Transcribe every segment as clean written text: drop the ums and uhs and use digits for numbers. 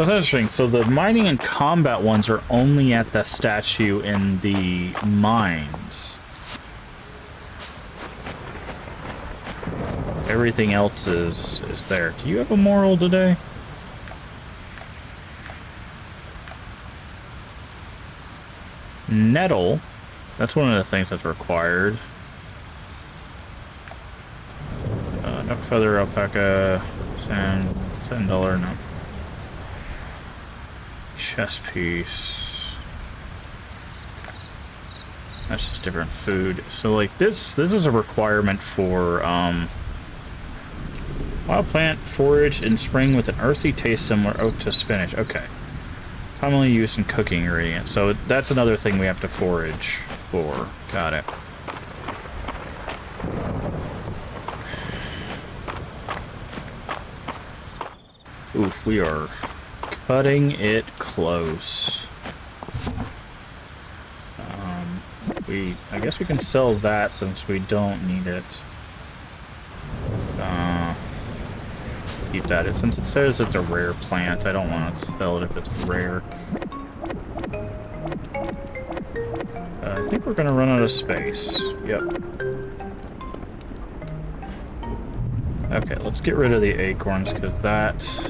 So that's interesting. So the mining and combat ones are only at the statue in the mines. Everything else is there. Do you have a moral today? Nettle. That's one of the things that's required. Duck feather, alpaca, sand, $10, no. Chest piece. That's just different food. So like this is a requirement for wild plant forage in spring with an earthy taste similar oak to spinach. Okay. Commonly used in cooking ingredients. So that's another thing we have to forage for. Got it. Oof, we are cutting it close. I guess we can sell that since we don't need it. Keep that. Since it says it's a rare plant, I don't want to sell it if it's rare. I think we're gonna run out of space. Yep. Okay, let's get rid of the acorns because that's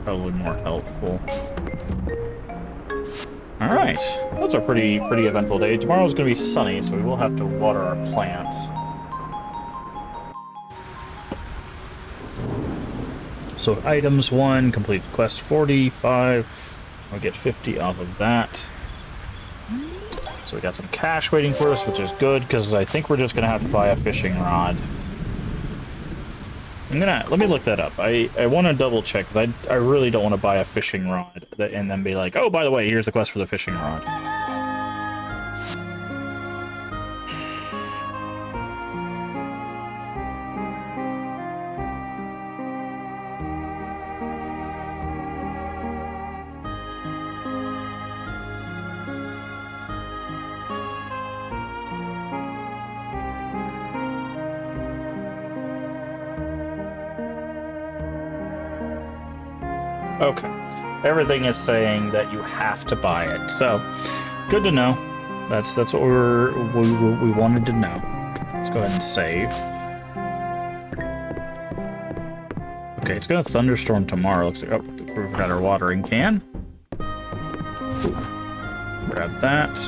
probably more helpful. All right, that's a pretty eventful day. Tomorrow's gonna be sunny, so we will have to water our plants. So items 1, complete quest 45. We'll get 50 off of that. So we got some cash waiting for us, which is good because I think we're just gonna have to buy a fishing rod. Let me look that up. I want to double check. I really don't want to buy a fishing rod and then be like, oh, by the way, here's the quest for the fishing rod. Okay. Everything is saying that you have to buy it. So, good to know. That's what we wanted to know. Let's go ahead and save. Okay, it's gonna thunderstorm tomorrow. Looks like, oh, we forgot our watering can. Grab that.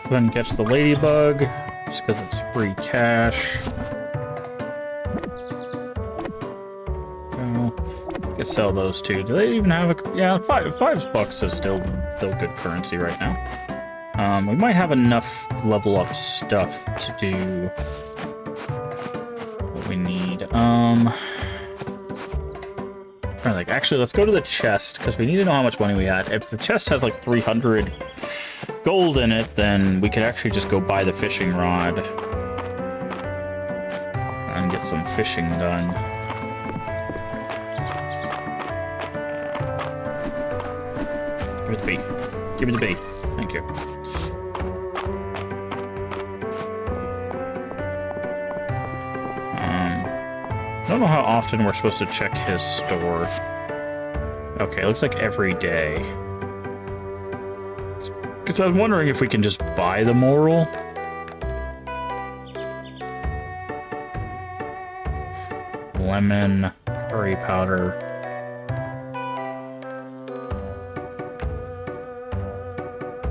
Go ahead and catch the ladybug, just because it's free cash. We could sell those too. Do they even have a... Yeah, $5 is still good currency right now. We might have enough level up stuff to do what we need. Actually, let's go to the chest, because we need to know how much money we had. If the chest has like 300 gold in it, then we could actually just go buy the fishing rod and get some fishing done. Give me the bait. Give me the bait. Thank you. I don't know how often we're supposed to check his store. Okay, looks like every day. Because I was wondering if we can just buy the moral. Lemon, curry powder.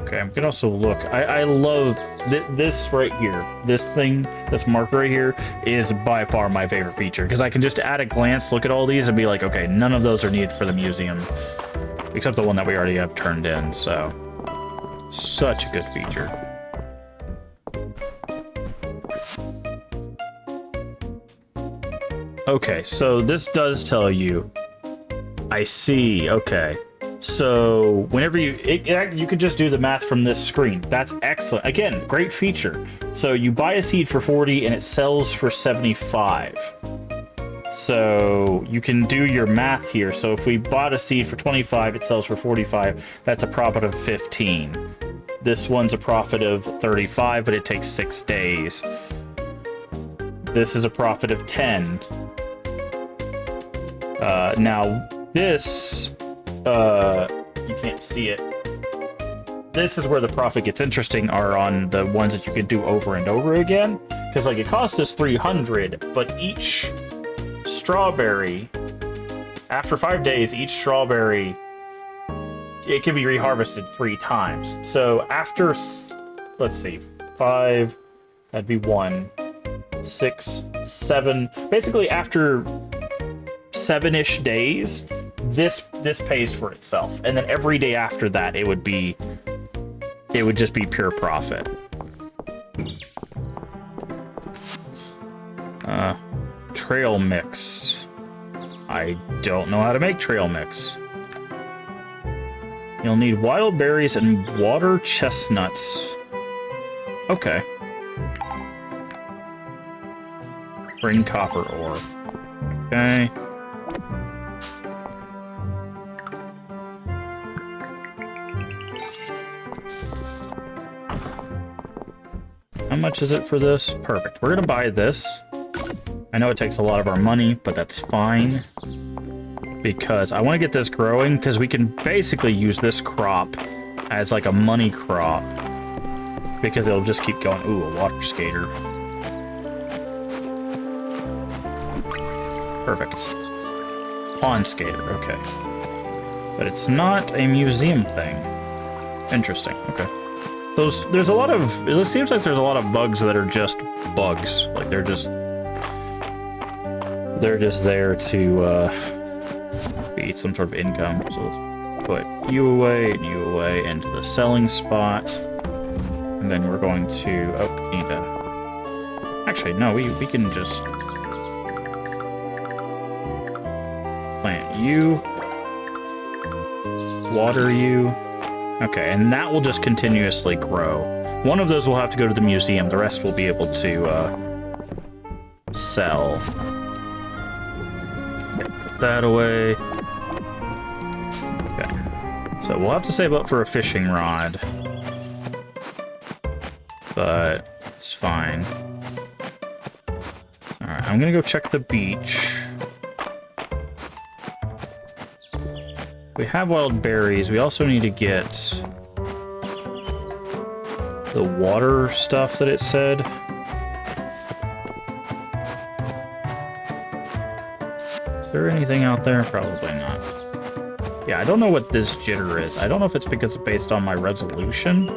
Okay, we can also look. I love this right here. This thing, this marker right here, is by far my favorite feature. Because I can just at a glance look at all these and be like, okay, none of those are needed for the museum. Except the one that we already have turned in, so... Such a good feature. Okay, so this does tell you... I see, okay. So whenever you can just do the math from this screen. That's excellent. Again, great feature. So you buy a seed for 40 and it sells for 75. So you can do your math here. So if we bought a seed for 25, it sells for 45. That's a profit of 15. This one's a profit of 35, but it takes 6 days. This is a profit of 10. Now this, you can't see it. This is where the profit gets interesting, are on the ones that you can do over and over again. Because like it costs us 300, but each strawberry, after 5 days, each strawberry, it can be reharvested 3 times. So after, let's see, 5, that'd be 1, 6, 7. Basically after 7-ish days, this pays for itself. And then every day after that, it would just be pure profit. Trail mix. I don't know how to make trail mix. You'll need wild berries and water chestnuts. Okay. Bring copper ore. Okay. How much is it for this? Perfect. We're gonna buy this. I know it takes a lot of our money, but that's fine. Because I want to get this growing, because we can basically use this crop as like a money crop. Because it'll just keep going. Ooh, a water skater. Perfect. Pond skater, okay. But it's not a museum thing. Interesting, okay. So there's a lot of, it seems like there's a lot of bugs that are just bugs. Like they're just there to be some sort of income. So let's put you away and you away into the selling spot. And then we're going to, oh, need to, actually, no, we can just plant you, water you. Okay, and that will just continuously grow. One of those will have to go to the museum. The rest will be able to sell. Okay, put that away. Okay, so we'll have to save up for a fishing rod. But it's fine. Alright, I'm gonna go check the beach. We have wild berries. We also need to get the water stuff that it said. Is there anything out there? Probably not. Yeah, I don't know what this jitter is. I don't know if it's because it's based on my resolution.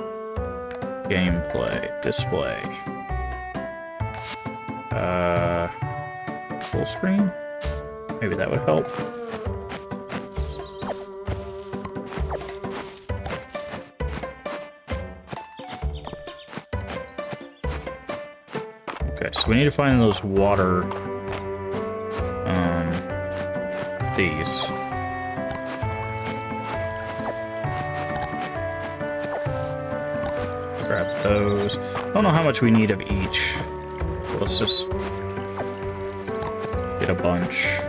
Gameplay. Display. Full screen? Maybe that would help. Okay, so we need to find those water, these. Grab those. I don't know how much we need of each. Let's just get a bunch.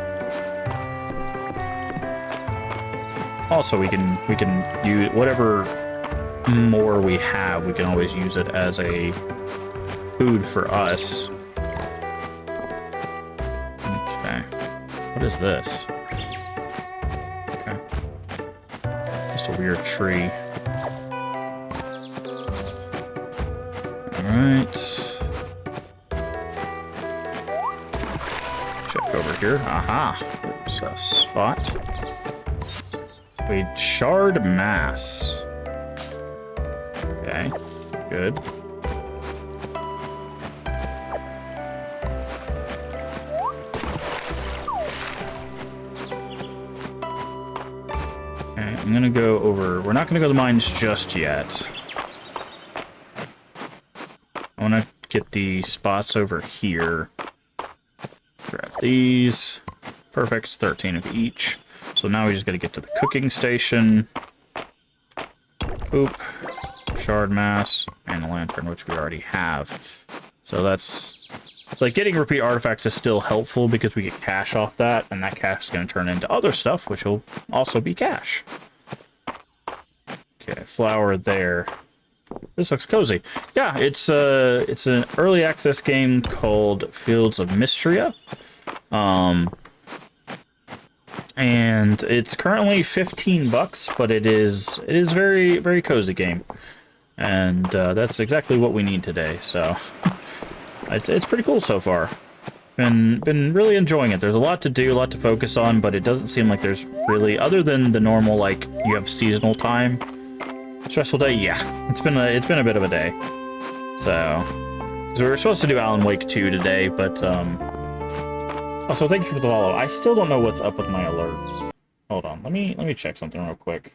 Also, we can use whatever more we have. We can always use it as a food for us. Okay. What is this? Okay. Just a weird tree. Alright. Check over here. Aha! There's a spot. Wait, shard mass. Okay. Good. I'm gonna go over. We're not gonna go to the mines just yet. I wanna get the spots over here. Grab these. Perfect. 13 of each. So So now we just gotta get to the cooking station. Oop. Shard mass and a lantern, which we already have. So that's... Like, getting repeat artifacts is still helpful because we get cash off that, and that cash is going to turn into other stuff, which will also be cash. Okay, flower there. This looks cozy. Yeah, it's an early access game called Fields of Mistria. And it's currently $15, but it is very, very cozy game. And that's exactly what we need today, so... It's pretty cool so far. Been really enjoying it. There's a lot to do, a lot to focus on, but it doesn't seem like there's really, other than the normal, like, you have seasonal time. Stressful day? Yeah. It's been a bit of a day. So we were supposed to do Alan Wake 2 today, but also thank you for the follow. I still don't know what's up with my alerts. Hold on, let me check something real quick.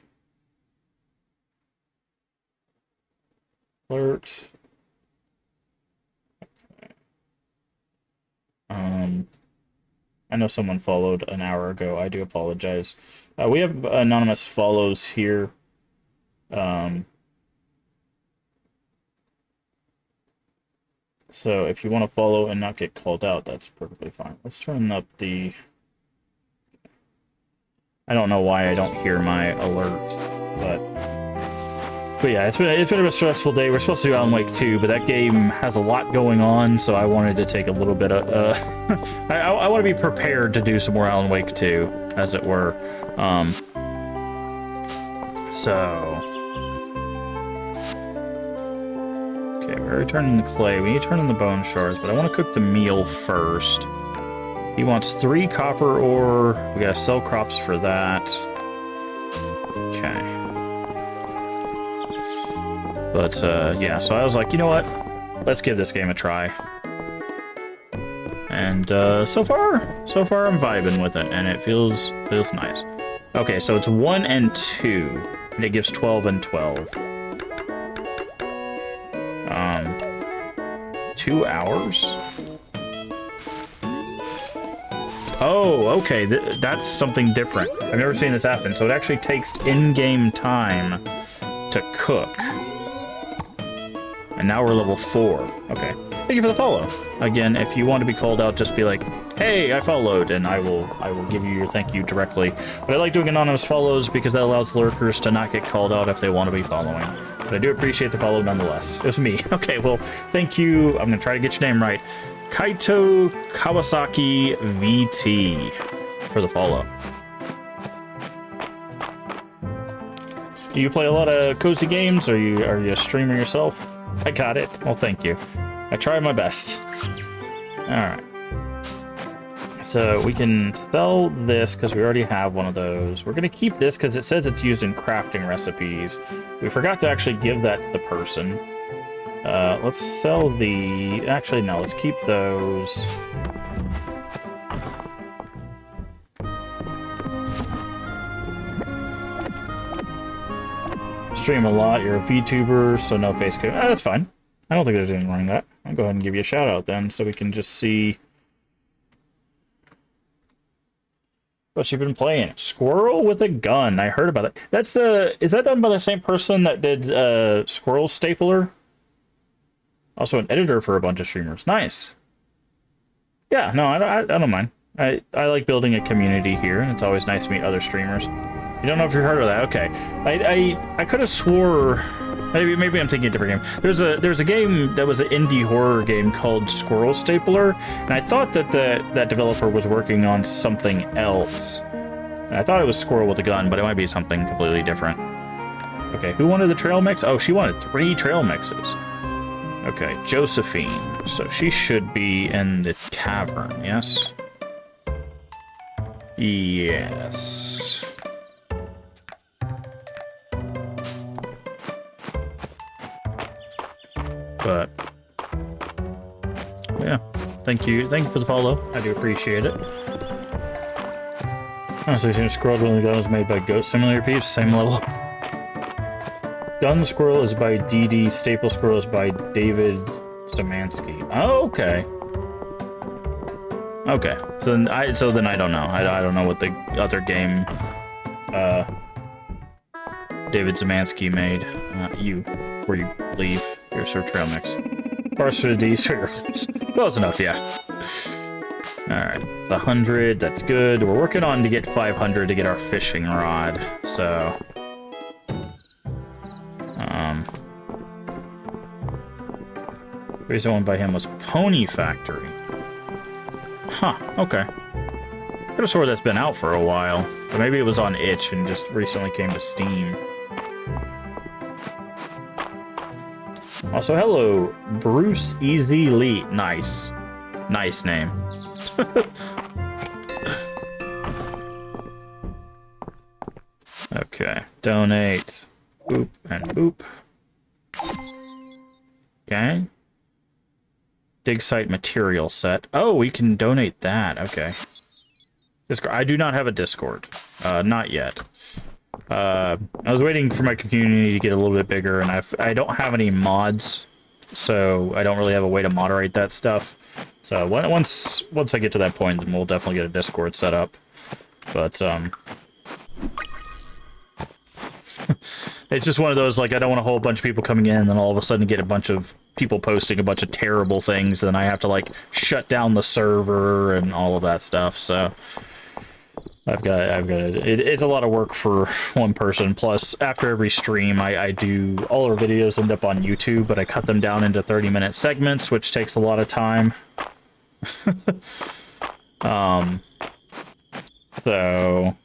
Alert. I know someone followed an hour ago. I do apologize. We have anonymous follows here. So if you want to follow and not get called out, that's perfectly fine. Let's turn up the... I don't know why I don't hear my alerts, but yeah, it's been a bit of a stressful day. We're supposed to do Alan Wake 2, but that game has a lot going on, so I wanted to take a little bit of... I want to be prepared to do some more Alan Wake 2, as it were. Okay, we're returning the clay. We need to turn in the bone shards, but I want to cook the meal first. He wants 3 copper ore. We gotta sell crops for that. Okay. But, yeah, so I was like, you know what? Let's give this game a try. And, so far I'm vibing with it, and it feels nice. Okay, so it's 1 and 2, and it gives 12 and 12. 2 hours? Oh, okay, that's something different. I've never seen this happen. So it actually takes in-game time to cook. And now we're level 4. Okay. Thank you for the follow. Again, if you want to be called out, just be like, hey, I followed, and I will give you your thank you directly. But I like doing anonymous follows because that allows lurkers to not get called out if they want to be following. But I do appreciate the follow nonetheless. It was me. Okay, well, thank you. I'm going to try to get your name right. Kaito Kawasaki VT for the follow. Do you play a lot of cozy games? Are you a streamer yourself? I got it. Well, thank you. I tried my best. Alright. So we can sell this because we already have one of those. We're going to keep this because it says it's used in crafting recipes. We forgot to actually give that to the person. Let's sell the... Actually, no, let's keep those. Stream a lot, you're a VTuber, so no face code. That's fine. I don't think there's anything wrong with that. I'll go ahead and give you a shout out then, so we can just see what you've been playing. Squirrel with a gun. I heard about it. That's the... Is that done by the same person that did Squirrel Stapler? Also an editor for a bunch of streamers. Nice. Yeah, no, I don't mind. I like building a community here, and it's always nice to meet other streamers. You don't know if you've heard of that? Okay. I could have swore... Maybe I'm thinking a different game. There's a game that was an indie horror game called Squirrel Stapler, and I thought that that developer was working on something else. And I thought it was Squirrel with a Gun, but it might be something completely different. Okay, who wanted the trail mix? Oh, she wanted 3 trail mixes. Okay, Josephine. So she should be in the tavern, yes? Yes. But yeah, thank you for the follow. I do appreciate it. Honestly, seen a Squirrel when the gun was made by Ghost Simulator peeps, same level. Gun Squirrel is by DD, Staple Squirrel is by David Zamansky. Oh, okay. Okay, so then I don't know. I don't know what the other game David Zemansky made. You, before you leave. Here's her trail mix. Parts for these. Close enough, yeah. Alright, it's 100, that's good. We're working on to get 500 to get our fishing rod, so... The reason I went by him was Pony Factory. Huh, okay. Could have swore that's been out for a while. Or maybe it was on itch and just recently came to Steam. Also, hello, Bruce Easy Lee. Nice. Nice name. Okay, donate. Oop and oop. Okay. Dig site material set. Oh, we can donate that. Okay. Discord. I do not have a Discord. Not yet. I was waiting for my community to get a little bit bigger, and I don't have any mods, so I don't really have a way to moderate that stuff. So once I get to that point, then we'll definitely get a Discord set up. But it's just one of those, like, I don't want a whole bunch of people coming in and then all of a sudden get a bunch of people posting a bunch of terrible things, and then I have to, like, shut down the server and all of that stuff. So it's a lot of work for one person. Plus, after every stream, I do, all our videos end up on YouTube, but I cut them down into 30-minute segments, which takes a lot of time. So...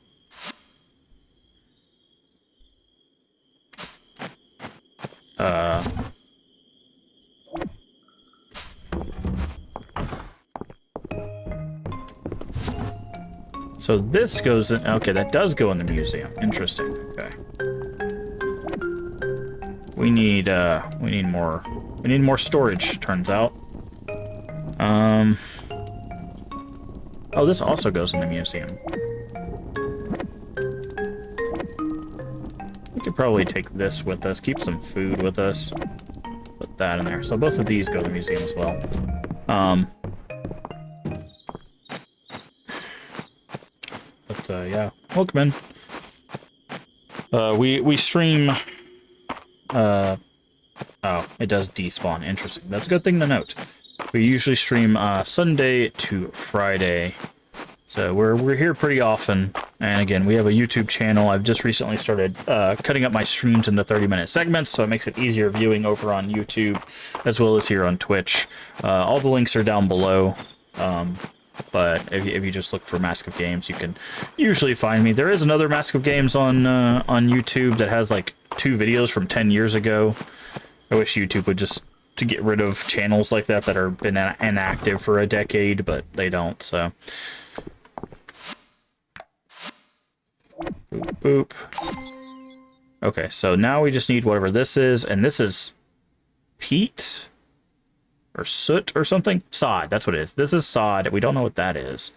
So this goes in... Okay, that does go in the museum. Interesting. Okay. We need more storage, turns out. Oh, this also goes in the museum. We could probably take this with us, keep some food with us. Put that in there. So both of these go to the museum as well. Yeah, welcome in. We stream. Oh, it does despawn. Interesting. That's a good thing to note. We usually stream Sunday to Friday, so we're here pretty often. And again, we have a YouTube channel. I've just recently started cutting up my streams into 30-minute segments, so it makes it easier viewing over on YouTube as well as here on Twitch. All the links are down below. But if you just look for MaskofGames, you can usually find me. There is another MaskofGames on YouTube that has like 2 videos from 10 years ago. I wish YouTube would just to get rid of channels like that are been inactive for a decade, but they don't. So, boop boop. Okay, so now we just need whatever this is, and this is peat. Or soot or something? Sod, that's what it is. This is sod. We don't know what that is.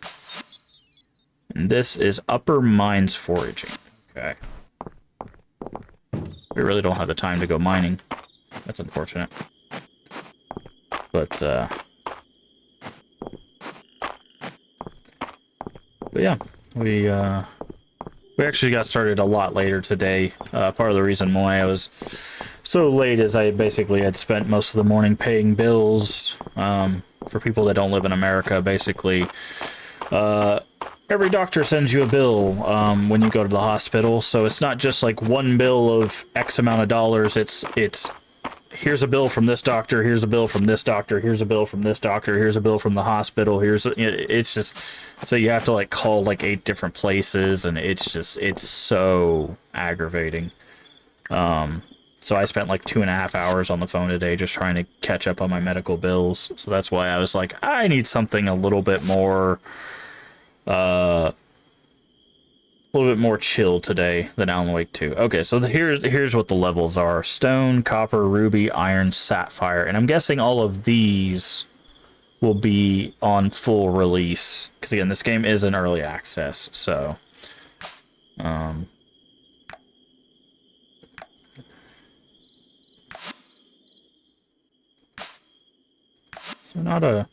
And this is upper mines foraging. Okay. We really don't have the time to go mining. That's unfortunate. But yeah, we actually got started a lot later today. Part of the reason why I was so late is I basically had spent most of the morning paying bills. For people that don't live in America, basically, every doctor sends you a bill when you go to the hospital. So it's not just like one bill of X amount of dollars. It's here's a bill from this doctor, here's a bill from this doctor, here's a bill from this doctor, here's a bill from the hospital, it's just, so you have to like call like 8 different places, and it's so aggravating. So I spent like 2.5 hours on the phone today just trying to catch up on my medical bills. So that's why I was like, I need something a little bit more chill today than Alan Wake 2. Okay, so here's what the levels are. Stone, copper, ruby, iron, sapphire. And I'm guessing all of these will be on full release. Because again, this game is in early access, so... So not a...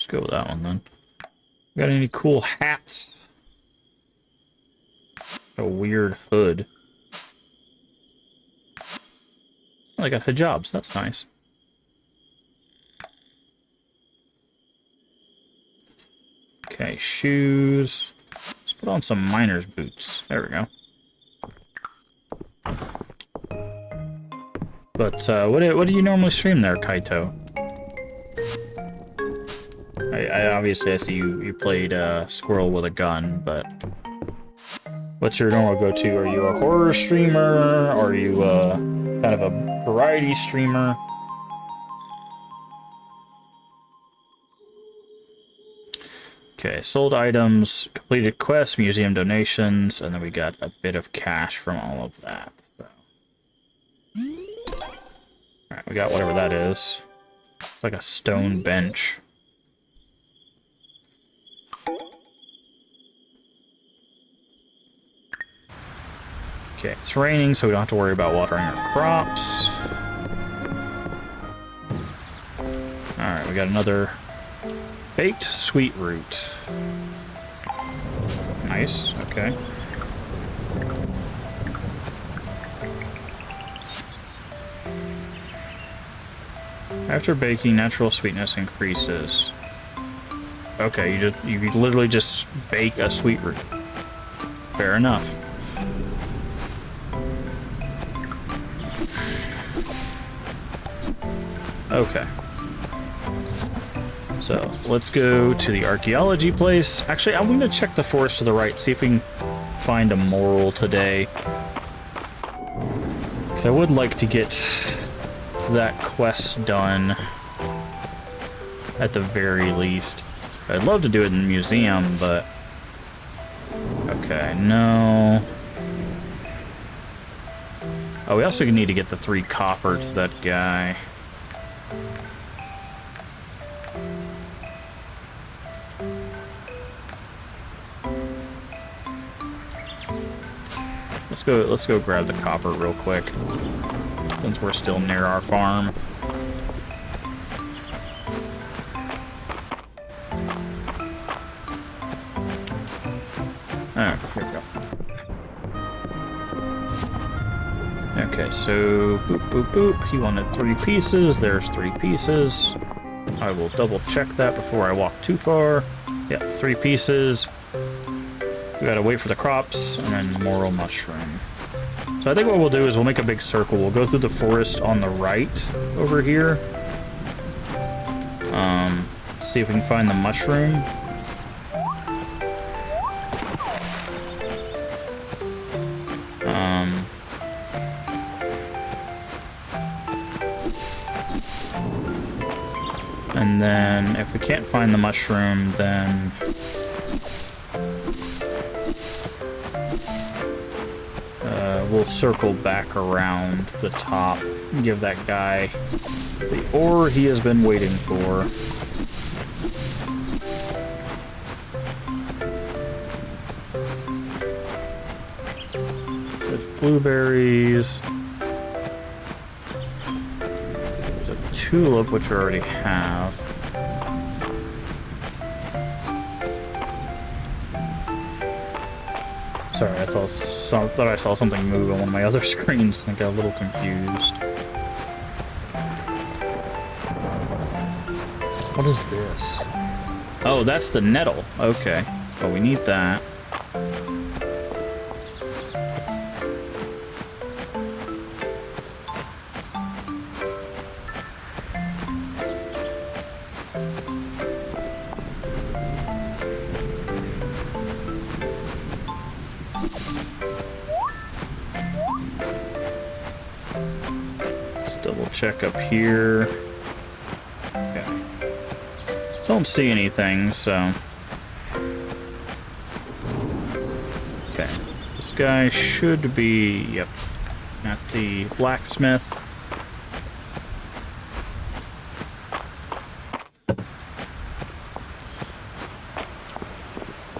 Let's go with that one then. Got any cool hats? A weird hood. Oh, they got hijabs. That's nice. Okay, shoes. Let's put on some miner's boots. There we go. But what do you normally stream there, Kaito? I obviously I see you played Squirrel with a gun, but what's your normal go-to? Are you a horror streamer? Are you kind of a variety streamer? Okay, sold items, completed quests, museum donations, and then we got a bit of cash from all of that. So. Alright, we got whatever that is. It's like a stone bench. Okay, it's raining, so we don't have to worry about watering our crops. Alright, we got another baked sweet root. Nice, okay. After baking, natural sweetness increases. Okay, you literally just bake a sweet root. Fair enough. Okay. So, let's go to the archaeology place. Actually, I'm going to check the forest to the right, see if we can find a moral today. Because I would like to get that quest done at the very least. I'd love to do it in the museum, but... Okay, no... Oh, we also need to get the 3 copper to that guy. Let's go grab the copper real quick, since we're still near our farm. Alright, here we go. Okay, so boop, boop, boop. He wanted 3 pieces. There's 3 pieces. I will double check that before I walk too far. Yeah, 3 pieces. We gotta wait for the crops, and then moral mushroom. So I think what we'll do is we'll make a big circle. We'll go through the forest on the right over here. See if we can find the mushroom. And then if we can't find the mushroom, then we'll circle back around the top and give that guy the ore he has been waiting for. There's blueberries. There's a tulip, which we already have. Sorry, I thought I saw something move on one of my other screens and I got a little confused. What is this? Oh, that's the nettle. Okay. Well, we need that. Check up here. Okay. Don't see anything, so... Okay. This guy should be... Yep. At the blacksmith.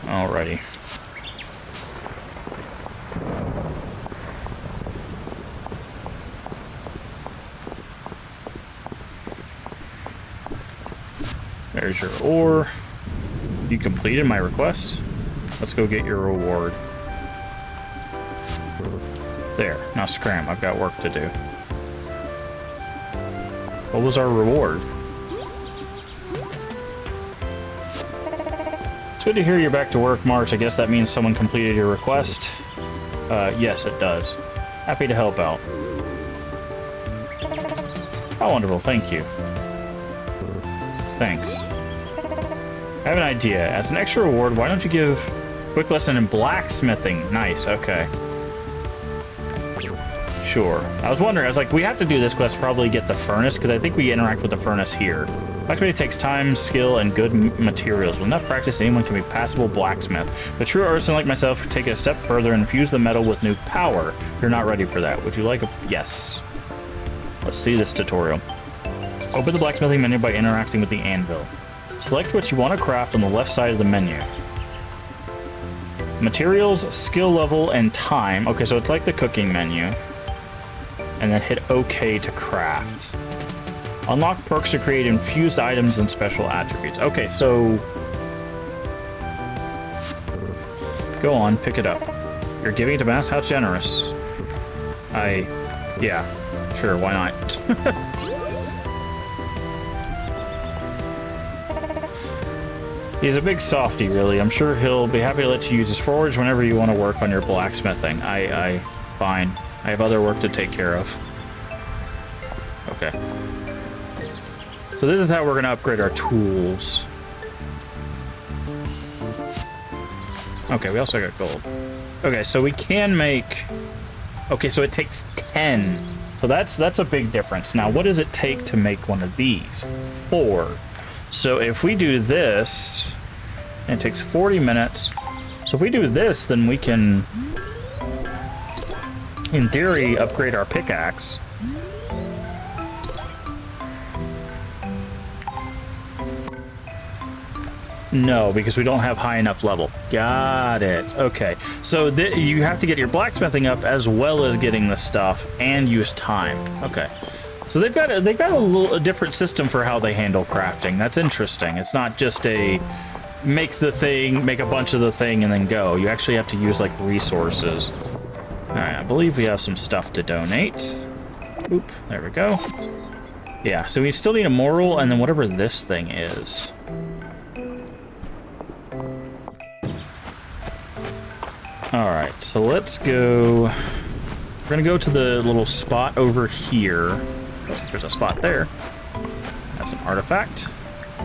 Alrighty. There's your ore. You completed my request. Let's go get your reward. There. Now scram. I've got work to do. What was our reward? It's good to hear you're back to work, March. I guess that means someone completed your request. Yes, it does. Happy to help out. How wonderful. Thank you. Thanks. I have an idea. As an extra reward, why don't you give a quick lesson in blacksmithing? Nice. Okay. Sure. I was wondering, I was like, we have to do this quest to probably get the furnace, because I think we interact with the furnace here. Blacksmithing takes time, skill, and good materials. With enough practice, anyone can be a passable blacksmith. But true artisan like myself could take it a step further and infuse the metal with new power. You're not ready for that. Would you like a... Yes. Let's see this tutorial. Open the blacksmithing menu by interacting with the anvil. Select what you want to craft on the left side of the menu. Materials, skill level, and time. Okay, so it's like the cooking menu. And then hit OK to craft. Unlock perks to create infused items and special attributes. Okay, so... Go on, pick it up. You're giving it to Mask? How generous. Yeah, sure, why not? He's a big softy, really. I'm sure he'll be happy to let you use his forge whenever you want to work on your blacksmithing. Fine. I have other work to take care of. Okay. So this is how we're going to upgrade our tools. Okay, we also got gold. Okay, so we can make... Okay, so it takes 10. So that's a big difference. Now, what does it take to make one of these? 4. So if we do this, and it takes 40 minutes. So if we do this, then we can... in theory, upgrade our pickaxe. No, because we don't have high enough level. Got it. Okay. So you have to get your blacksmithing up as well as getting the stuff and use time. Okay. So they've got a different system for how they handle crafting. That's interesting. It's not just a make the thing, make a bunch of the thing, and then go. You actually have to use like resources. Alright, I believe we have some stuff to donate. Oop, there we go. Yeah, so we still need a moral and then whatever this thing is. Alright, so let's go... We're gonna go to the little spot over here. Oh, there's a spot there. That's an artifact.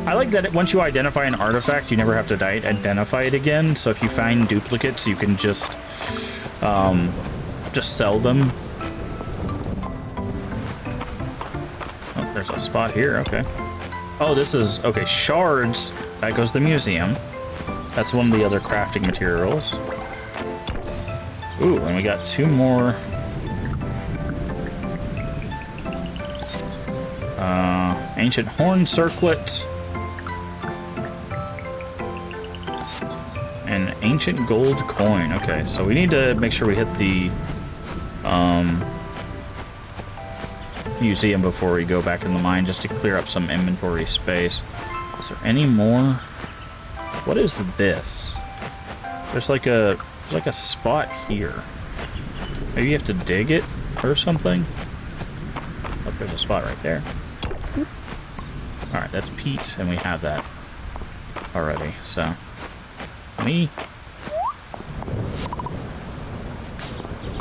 I like that once you identify an artifact, you never have to identify it again. So if you find duplicates, you can just sell them. Oh, there's a spot here. Okay. Oh, this is... Okay, shards. That goes to the museum. That's one of the other crafting materials. Ooh, and we got 2 more. Ancient horn circlet. An ancient gold coin. Okay, so we need to make sure we hit the museum before we go back in the mine, just to clear up some inventory space. Is there any more? What is this? There's like a spot here. Maybe you have to dig it or something. Oh, there's a spot right there. Alright, that's peat, and we have that already, so...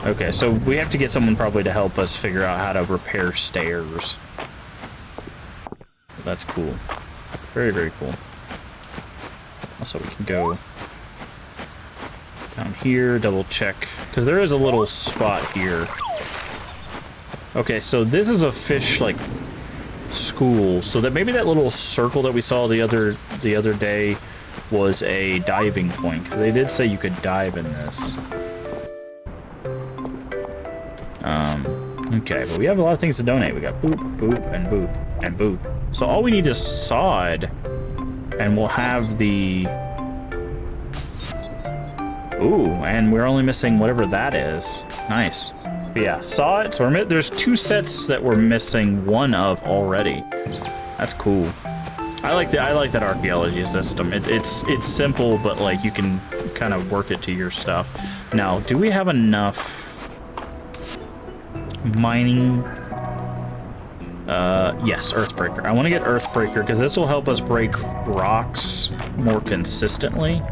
Okay, so we have to get someone probably to help us figure out how to repair stairs. That's cool. Very, very cool. Also, we can go down here, double check, because there is a little spot here. Okay, so this is a fish, like, school, so that maybe that little circle that we saw the other day was a diving point. They did say you could dive in this. Okay, but we have a lot of things to donate. We got boop, boop, and boop, and boop. So all we need is sod, and we'll have the... Ooh, and we're only missing whatever that is. Nice. But yeah, sod. So there's 2 sets that we're missing 1 of already. That's cool. I like that archaeology system. It's simple, but like you can kind of work it to your stuff. Now, do we have enough mining? Yes, Earthbreaker. I want to get Earthbreaker because this will help us break rocks more consistently.